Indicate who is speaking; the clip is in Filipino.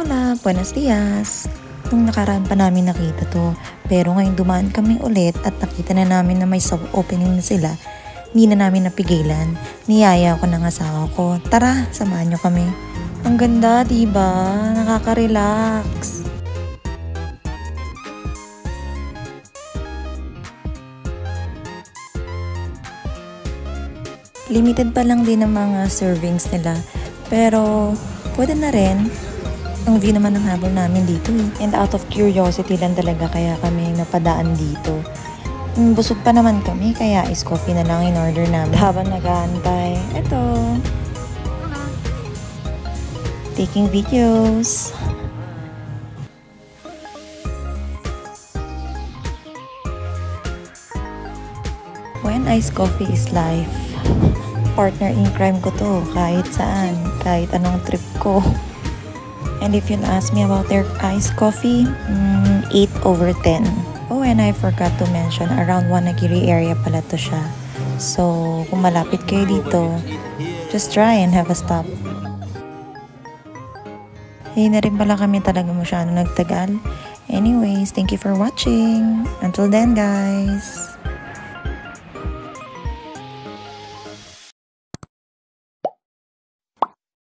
Speaker 1: Hola, buenos dias! Nung nakaraan pa namin nakita to, pero ngayon dumaan kami ulit at nakita na namin na may soft opening na sila. Hindi na namin napigilan. Niyaya ko ng asawa ko, tara, samahan nyo kami. Ang ganda, diba? Nakaka-relax. Limited pa lang din ang mga servings nila, pero pwede na rin. Ang view naman ang habol namin dito And out of curiosity lang talaga kaya kami napadaan dito. Busog pa naman kami kaya ice coffee na lang in order namin. Habang nag-aantay, eto. Taking videos. When iced coffee is life. Partner in crime ko to kahit saan, kahit anong trip ko. And if you'll ask me about their iced coffee, 8/10. Oh, and I forgot to mention, around Wanagiri area pala to siya. So, kung malapit kayo dito, just try and have a stop. Hindi na rin pala kami talaga masyado nagtagal. Anyways, thank you for watching. Until then, guys.